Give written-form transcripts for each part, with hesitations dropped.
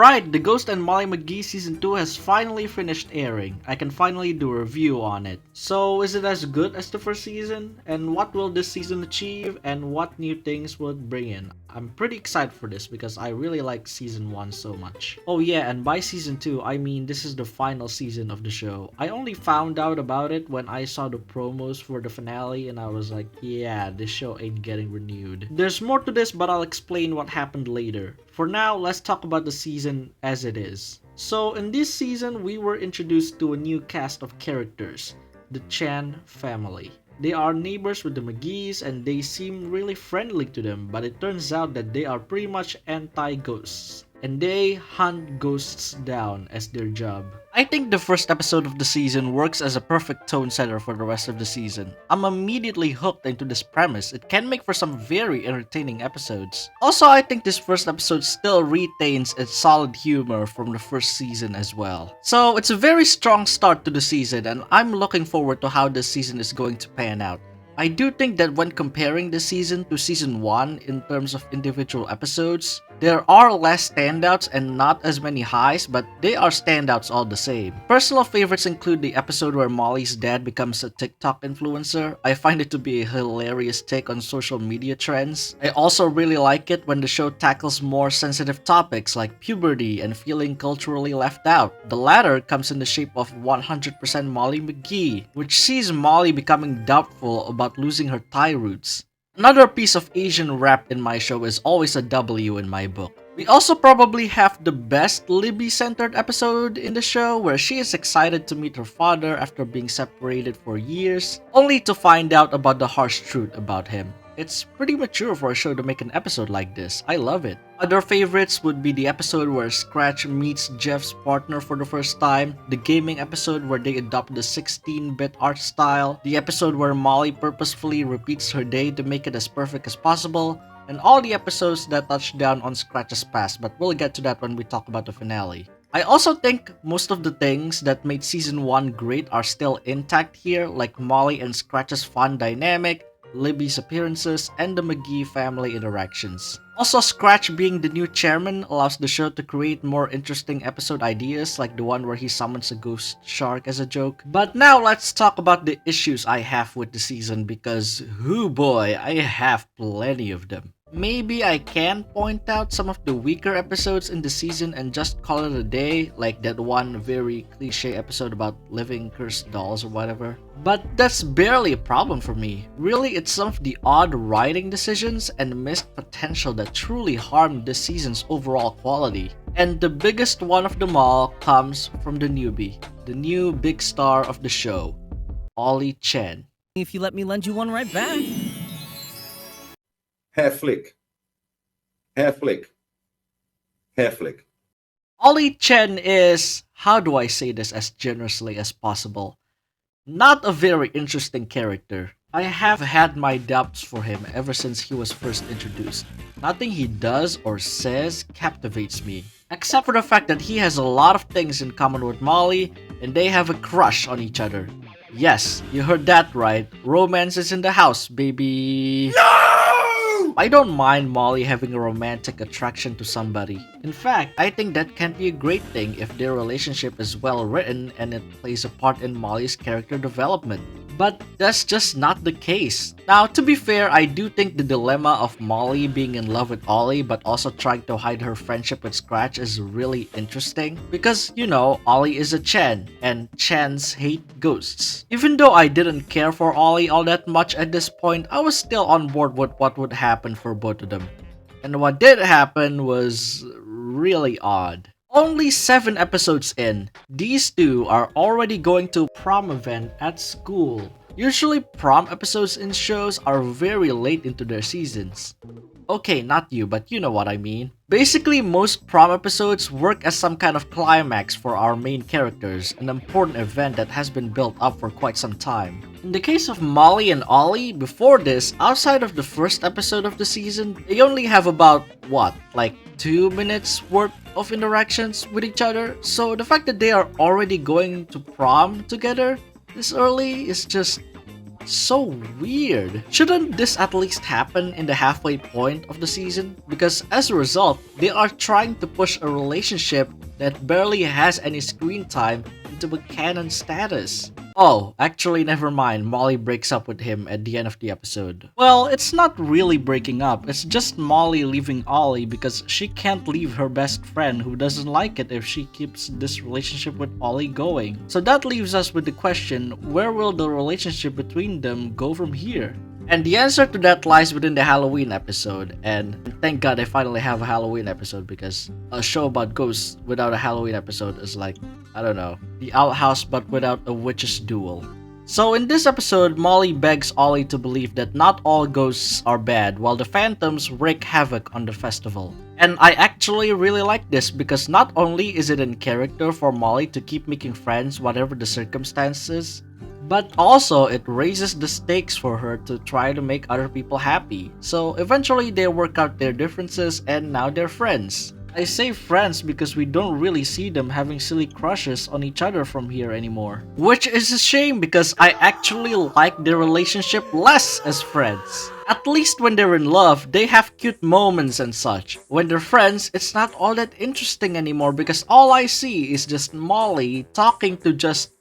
Alright, the Ghost and Molly McGee Season 2 has finally finished airing. I can finally do a review on it. So, is it as good as the first season? And what will this season achieve? And what new things will it bring in? I'm pretty excited for this because I really like Season 1 so much. Oh yeah, and by Season 2, I mean this is the final season of the show. I only found out about it when I saw the promos for the finale and I was like, yeah, this show ain't getting renewed. There's more to this, but I'll explain what happened later. For now, let's talk about the season as it is. So in this season, we were introduced to a new cast of characters, the Chan family. They are neighbors with the McGees and they seem really friendly to them, but it turns out that they are pretty much anti-ghosts. And they hunt ghosts down as their job. I think the first episode of the season works as a perfect tone setter for the rest of the season. I'm immediately hooked into this premise. It can make for some very entertaining episodes. Also, I think this first episode still retains its solid humor from the first season as well. So it's a very strong start to the season and I'm looking forward to how this season is going to pan out. I do think that when comparing this season to season 1 in terms of individual episodes, there are less standouts and not as many highs, but they are standouts all the same. Personal favorites include the episode where Molly's dad becomes a TikTok influencer. I find it to be a hilarious take on social media trends. I also really like it when the show tackles more sensitive topics like puberty and feeling culturally left out. The latter comes in the shape of 100% Molly McGee, which sees Molly becoming doubtful about losing her Thai roots. Another piece of Asian rap in my show is always a W in my book. We also probably have the best Libby-centered episode in the show where she is excited to meet her father after being separated for years, only to find out about the harsh truth about him. It's pretty mature for a show to make an episode like this. I love it. Other favorites would be the episode where Scratch meets Jeff's partner for the first time, the gaming episode where they adopt the 16-bit art style, the episode where Molly purposefully repeats her day to make it as perfect as possible, and all the episodes that touch down on Scratch's past, but we'll get to that when we talk about the finale. I also think most of the things that made Season 1 great are still intact here, like Molly and Scratch's fun dynamic, Libby's appearances, and the McGee family interactions. Also, Scratch being the new chairman allows the show to create more interesting episode ideas, like the one where he summons a ghost shark as a joke. But now let's talk about the issues I have with the season, because hoo boy, I have plenty of them. Maybe I can point out some of the weaker episodes in the season and just call it a day, like that one very cliche episode about living cursed dolls or whatever. But that's barely a problem for me. Really, it's some of the odd writing decisions and missed potential that truly harmed this season's overall quality. And the biggest one of them all comes from the newbie, the new big star of the show, Ollie Chen. If you let me lend you one right back. Hair flick. Hair flick. Hair flick. Ollie Chen is, how do I say this as generously as possible, not a very interesting character. I have had my doubts for him ever since he was first introduced. Nothing he does or says captivates me, except for the fact that he has a lot of things in common with Molly and they have a crush on each other. Yes, you heard that right. Romance is in the house, baby. No! I don't mind Molly having a romantic attraction to somebody. In fact, I think that can be a great thing if their relationship is well written and it plays a part in Molly's character development. But that's just not the case. Now, to be fair, I do think the dilemma of Molly being in love with Ollie but also trying to hide her friendship with Scratch is really interesting. Because, you know, Ollie is a Chen, and Chens hate ghosts. Even though I didn't care for Ollie all that much at this point, I was still on board with what would happen for both of them. And what did happen was really odd. Only 7 episodes in, these two are already going to prom event at school. Usually prom episodes in shows are very late into their seasons. Okay, not you, but you know what I mean. Basically, most prom episodes work as some kind of climax for our main characters, an important event that has been built up for quite some time. In the case of Molly and Ollie, before this, outside of the first episode of the season, they only have about, like 2 minutes worth of interactions with each other. So the fact that they are already going to prom together this early is just So weird. Shouldn't this at least happen in the halfway point of the season? Because as a result, they are trying to push a relationship that barely has any screen time into a canon status. Oh, actually never mind, Molly breaks up with him at the end of the episode. Well, it's not really breaking up, it's just Molly leaving Ollie because she can't leave her best friend who doesn't like it if she keeps this relationship with Ollie going. So that leaves us with the question, where will the relationship between them go from here? And the answer to that lies within the Halloween episode, and thank God I finally have a Halloween episode because a show about ghosts without a Halloween episode is like, I don't know, the outhouse but without a witch's duel. So in this episode, Molly begs Ollie to believe that not all ghosts are bad while the phantoms wreak havoc on the festival. And I actually really like this because not only is it in character for Molly to keep making friends whatever the circumstances, but also it raises the stakes for her to try to make other people happy. So eventually they work out their differences and now they're friends. I say friends because we don't really see them having silly crushes on each other from here anymore. Which is a shame because I actually like their relationship less as friends. At least when they're in love, they have cute moments and such. When they're friends, it's not all that interesting anymore because all I see is just Molly talking to just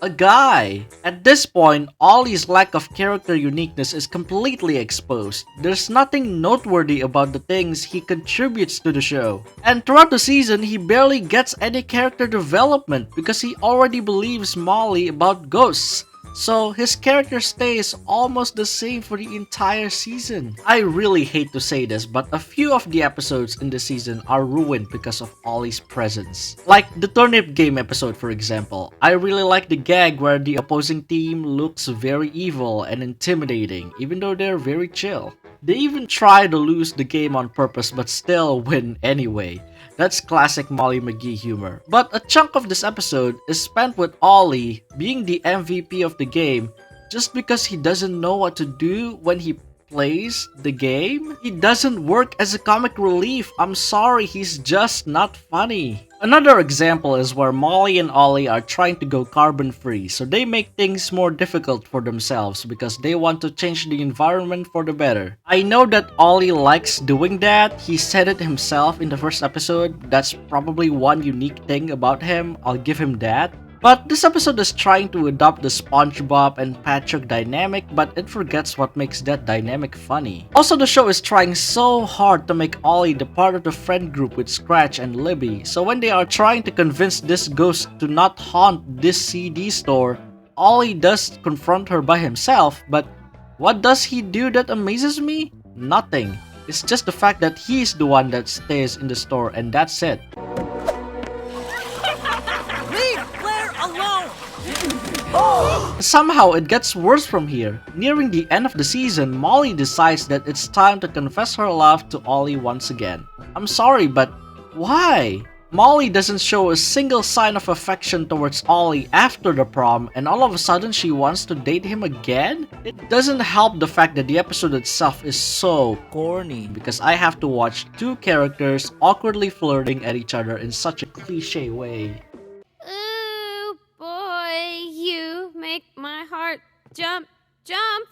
a guy. At this point, Ollie's lack of character uniqueness is completely exposed. There's nothing noteworthy about the things he contributes to the show. And throughout the season, he barely gets any character development because he already believes Molly about ghosts. So his character stays almost the same for the entire season. I really hate to say this, but a few of the episodes in the season are ruined because of Ollie's presence. Like the turnip game episode for example. I really like the gag where the opposing team looks very evil and intimidating even though they're very chill. They even try to lose the game on purpose but still win anyway. That's classic Molly McGee humor. But a chunk of this episode is spent with Ollie being the MVP of the game just because he doesn't know what to do when he plays the game. He doesn't work as a comic relief. I'm sorry, he's just not funny. Another example is where Molly and Ollie are trying to go carbon free, so they make things more difficult for themselves because they want to change the environment for the better. I know that Ollie likes doing that, he said it himself in the first episode. That's probably one unique thing about him, I'll give him that. But this episode is trying to adopt the SpongeBob and Patrick dynamic, but it forgets what makes that dynamic funny. Also, the show is trying so hard to make Ollie the part of the friend group with Scratch and Libby, so when they are trying to convince this ghost to not haunt this CD store, Ollie does confront her by himself, but what does he do that amazes me? Nothing. It's just the fact that he's the one that stays in the store and that's it. Somehow it gets worse from here. Nearing the end of the season, Molly decides that it's time to confess her love to Ollie once again. I'm sorry, but why? Molly doesn't show a single sign of affection towards Ollie after the prom and all of a sudden she wants to date him again? It doesn't help the fact that the episode itself is so corny because I have to watch two characters awkwardly flirting at each other in such a cliche way. Ooh, boy, you make my heart jump, jump.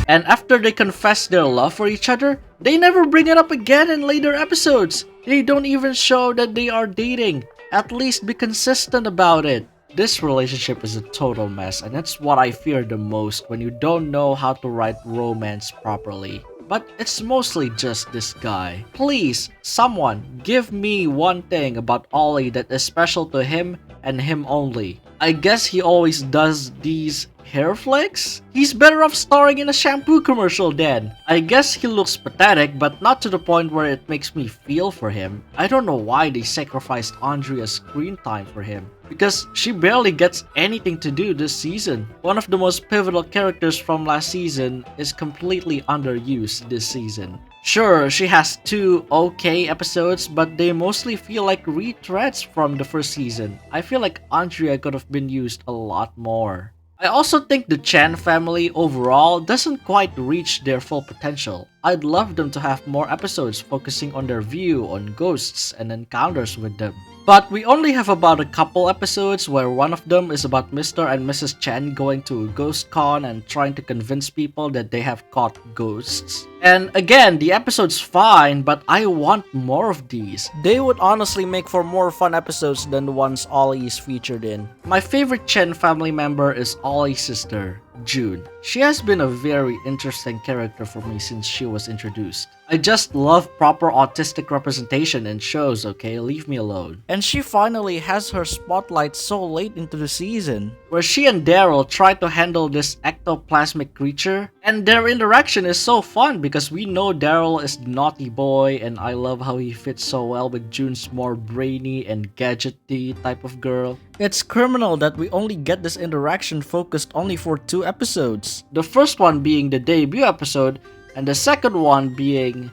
And after they confess their love for each other, they never bring it up again in later episodes. They don't even show that they are dating. At least be consistent about it. This relationship is a total mess and that's what I fear the most when you don't know how to write romance properly. But it's mostly just this guy. Please, someone, give me one thing about Ollie that is special to him and him only. I guess he always does these hair flicks? He's better off starring in a shampoo commercial then. I guess he looks pathetic, but not to the point where it makes me feel for him. I don't know why they sacrificed Andrea's screen time for him, because she barely gets anything to do this season. One of the most pivotal characters from last season is completely underused this season. Sure, she has 2 okay episodes, but they mostly feel like retreads from the first season. I feel like Andrea could have been used a lot more. I also think the Chan family overall doesn't quite reach their full potential. I'd love them to have more episodes focusing on their view on ghosts and encounters with them. But we only have about a couple episodes where one of them is about Mr. and Mrs. Chen going to a ghost con and trying to convince people that they have caught ghosts. And again, the episode's fine, but I want more of these. They would honestly make for more fun episodes than the ones Ollie is featured in. My favorite Chen family member is Ollie's sister, June. She has been a very interesting character for me since she was introduced. I just love proper autistic representation in shows, okay? Leave me alone. And she finally has her spotlight so late into the season. Where she and Daryl try to handle this ectoplasmic creature, and their interaction is so fun because we know Daryl is the naughty boy, and I love how he fits so well with June's more brainy and gadgety type of girl. It's criminal that we only get this interaction focused only for 2 episodes. The first one being the debut episode, and the second one being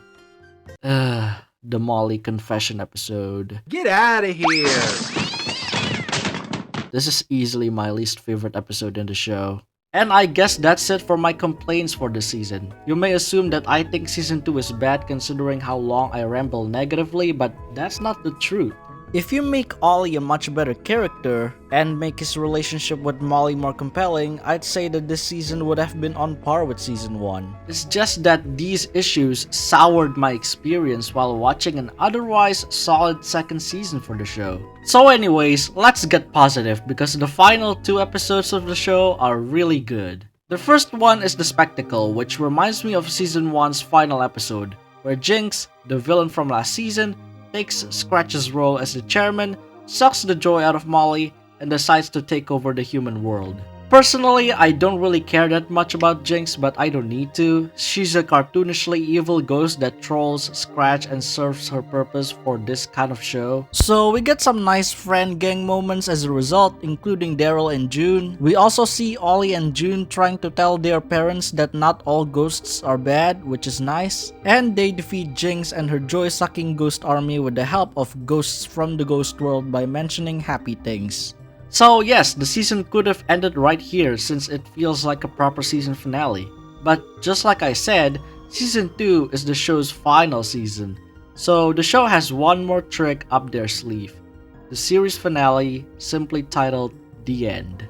the Molly confession episode. Get out of here! This is easily my least favorite episode in the show. And I guess that's it for my complaints for this season. You may assume that I think season 2 is bad considering how long I ramble negatively, but that's not the truth. If you make Ollie a much better character and make his relationship with Molly more compelling, I'd say that this season would have been on par with season 1. It's just that these issues soured my experience while watching an otherwise solid second season for the show. So anyways, let's get positive because the final 2 episodes of the show are really good. The first one is The Spectacle, which reminds me of season 1's final episode, where Jinx, the villain from last season, takes Scratch's role as the chairman, sucks the joy out of Molly, and decides to take over the human world. Personally, I don't really care that much about Jinx, but I don't need to. She's a cartoonishly evil ghost that trolls Scratch and serves her purpose for this kind of show. So we get some nice friend gang moments as a result, including Daryl and June. We also see Ollie and June trying to tell their parents that not all ghosts are bad, which is nice. And they defeat Jinx and her joy-sucking ghost army with the help of ghosts from the ghost world by mentioning happy things. So yes, the season could have ended right here since it feels like a proper season finale. But just like I said, season 2 is the show's final season. So the show has one more trick up their sleeve. The series finale, simply titled The End.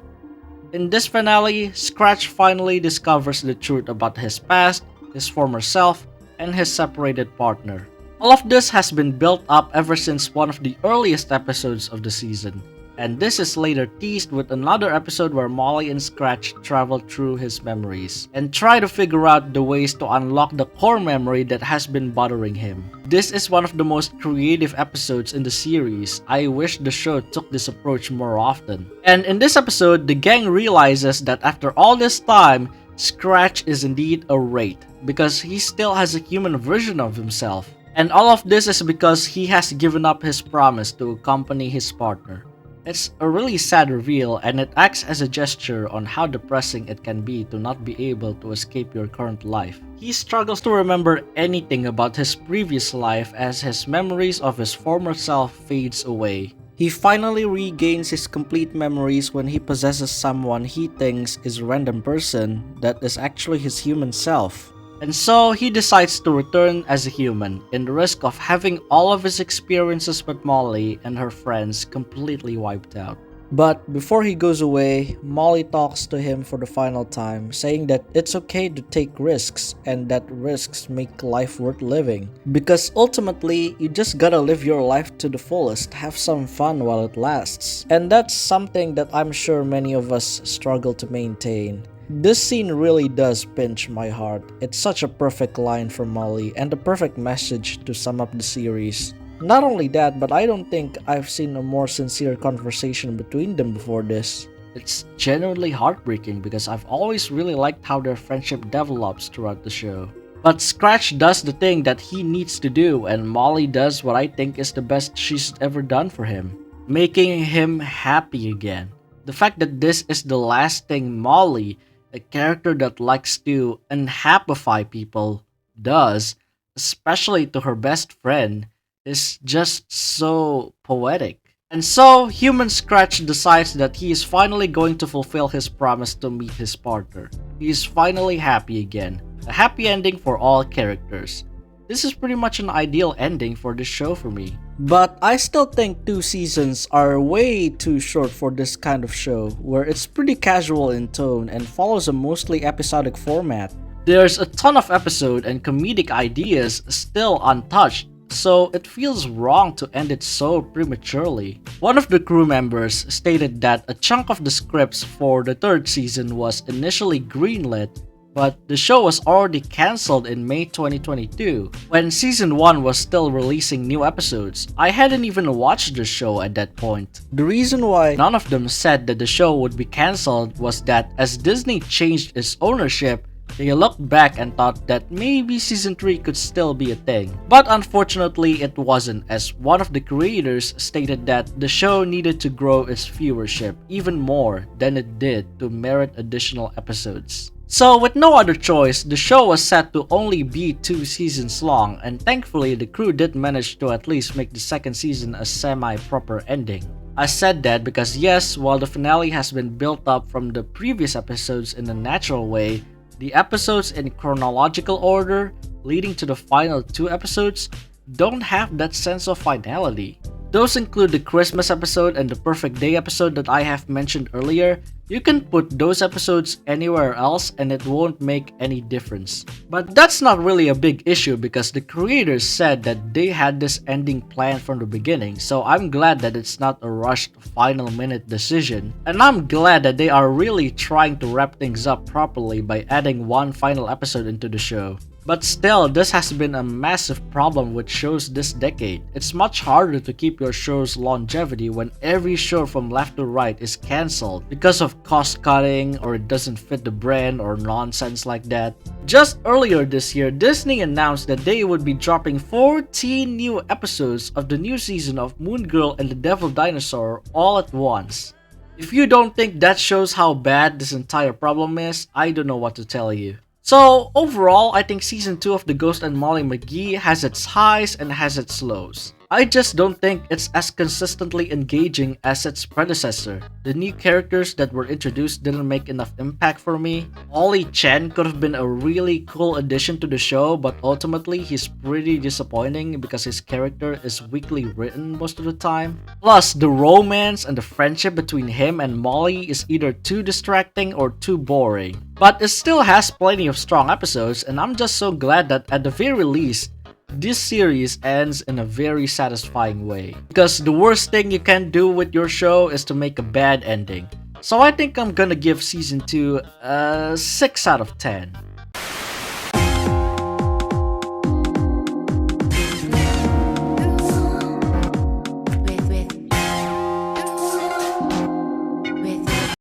In this finale, Scratch finally discovers the truth about his past, his former self, and his separated partner. All of this has been built up ever since one of the earliest episodes of the season. And this is later teased with another episode where Molly and Scratch travel through his memories and try to figure out the ways to unlock the core memory that has been bothering him. This is one of the most creative episodes in the series. I wish the show took this approach more often. And in this episode, the gang realizes that after all this time, Scratch is indeed a wraith because he still has a human version of himself. And all of this is because he has given up his promise to accompany his partner. It's a really sad reveal, and it acts as a gesture on how depressing it can be to not be able to escape your current life. He struggles to remember anything about his previous life as his memories of his former self fades away. He finally regains his complete memories when he possesses someone he thinks is a random person that is actually his human self. And so he decides to return as a human, in the risk of having all of his experiences with Molly and her friends completely wiped out. But before he goes away, Molly talks to him for the final time, saying that it's okay to take risks and that risks make life worth living. Because ultimately, you just gotta live your life to the fullest, have some fun while it lasts. And that's something that I'm sure many of us struggle to maintain. This scene really does pinch my heart. It's such a perfect line from Molly and the perfect message to sum up the series. Not only that, but I don't think I've seen a more sincere conversation between them before this. It's genuinely heartbreaking because I've always really liked how their friendship develops throughout the show. But Scratch does the thing that he needs to do, and Molly does what I think is the best she's ever done for him, making him happy again. The fact that this is the last thing Molly, a character that likes to unhappify people, does, especially to her best friend, is just so poetic. And so, human Scratch decides that he is finally going to fulfill his promise to meet his partner. He is finally happy again. A happy ending for all characters. This is pretty much an ideal ending for this show for me. But I still think 2 seasons are way too short for this kind of show, where it's pretty casual in tone and follows a mostly episodic format. There's a ton of episode and comedic ideas still untouched, so it feels wrong to end it so prematurely. One of the crew members stated that a chunk of the scripts for the 3rd season was initially greenlit, but the show was already cancelled in May 2022, when season 1 was still releasing new episodes. I hadn't even watched the show at that point. The reason why none of them said that the show would be cancelled was that as Disney changed its ownership, they looked back and thought that maybe season 3 could still be a thing. But unfortunately it wasn't, as one of the creators stated that the show needed to grow its viewership even more than it did to merit additional episodes. So with no other choice, the show was set to only be 2 seasons long, and thankfully the crew did manage to at least make the 2nd season a semi-proper ending. I said that because yes, while the finale has been built up from the previous episodes in a natural way, the episodes in chronological order, leading to the final 2 episodes, don't have that sense of finality. Those include the Christmas episode and the Perfect Day episode that I have mentioned earlier. You can put those episodes anywhere else and it won't make any difference. But that's not really a big issue because the creators said that they had this ending planned from the beginning, so I'm glad that it's not a rushed final minute decision. And I'm glad that they are really trying to wrap things up properly by adding one final episode into the show. But still, this has been a massive problem with shows this decade. It's much harder to keep your show's longevity when every show from left to right is cancelled because of cost cutting or it doesn't fit the brand or nonsense like that. Just earlier this year, Disney announced that they would be dropping 14 new episodes of the new season of Moon Girl and the Devil Dinosaur all at once. If you don't think that shows how bad this entire problem is, I don't know what to tell you. So overall, I think season 2 of the Ghost and Molly McGee has its highs and has its lows. I just don't think it's as consistently engaging as its predecessor. The new characters that were introduced didn't make enough impact for me. Ollie Chen could have been a really cool addition to the show, but ultimately he's pretty disappointing because his character is weakly written most of the time. Plus, the romance and the friendship between him and Molly is either too distracting or too boring. But it still has plenty of strong episodes, and I'm just so glad that at the very least, this series ends in a very satisfying way. Because the worst thing you can do with your show is to make a bad ending. So I think I'm gonna give season 2 a 6 out of 10.